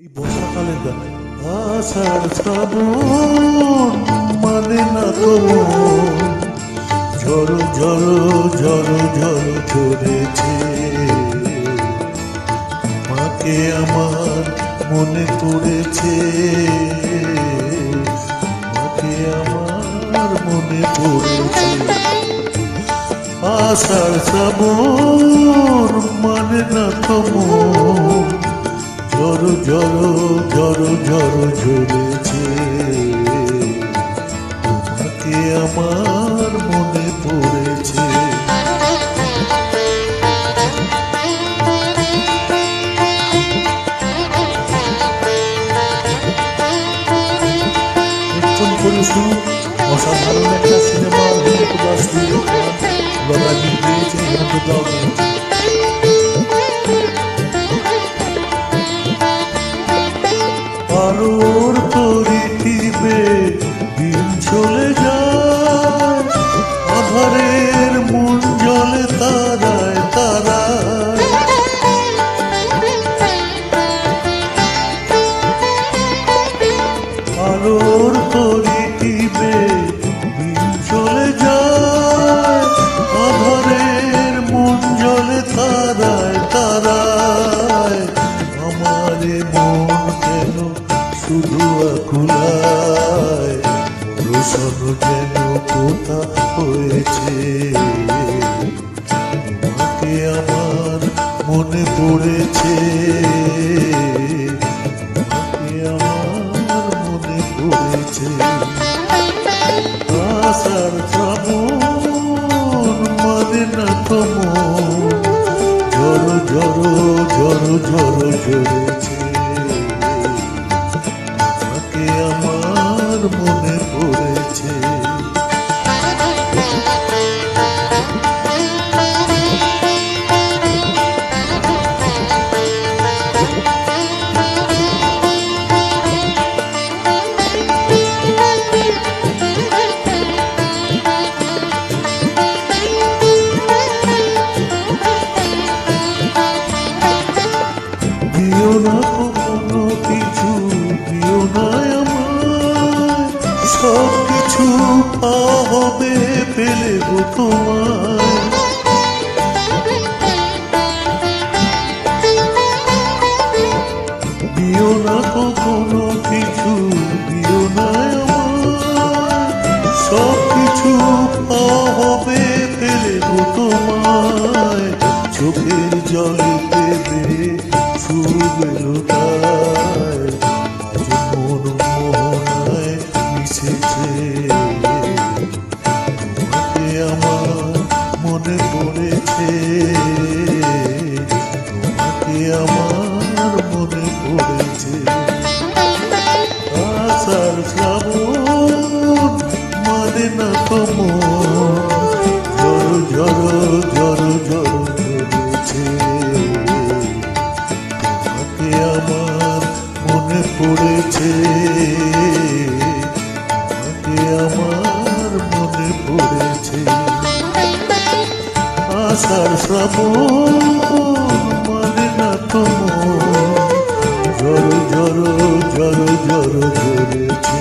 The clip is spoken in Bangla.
এই বর্ষাকালের গান আষাঢ় শ্রাবণ মানে না তো ঝড়ো ঝড়ো ঝড়ো ঝড়ো ঝরেছে মাকে আমার মনে পড়েছে মাকে আমার মনে পড়েছে আষাঢ় শ্রাবণ মানে না তো ঝড়ো ঝড়ো ঝড়ো ঝড়ো ঝরেছে তোমাকে আমার মনে পড়েছে একজন পুরুষ অসাধারণ একটা সিনেমার দাস দিয়ে গলা দিয়েছে আলোর পরিধিবে দিন চলে যায় আধারের মন জলে তারায় তারায় আলোর পরিধিবে দিন চলে যায় আধারের মন জলে তারায় তারায় আমারে মন কেন শুধু আকুলায় রোশন যেন কোথা হয়েছে তোমাকে আমার মনে পড়েছে তোমাকে আমার মনে পড়েছে আষাঢ় শ্রাবণ মানে না তো ঝড়ো ঝড়ো ঝড়ো ঝড়ো ঝরেছে আমার মনে পড়েছে দিও না কোনো কিছু দিও না সব কিছু হবে পেলে গো তোমায় দিও না কোনো কিছু দিও না সব কিছু হবে পেলে গো তোমায় চোখের জলে দেবে ছুবে লোটায় মন মোহনায় মিশেছে তোমাকে আমার মনে পড়েছে তোমাকে আমার মনে পড়েছে আষাঢ় শ্রাবণ মানে না তো ঝড়ো ঝড়ো ঝড়ো ঝড়ো ঝরেছে তোমাকে আমার মনে পড়েছে আমার মনে পড়েছে আষাঢ় শ্রাবণ মানে না তো ঝড়ো ঝড়ো ঝড়ো ঝড়ো ঝরেছে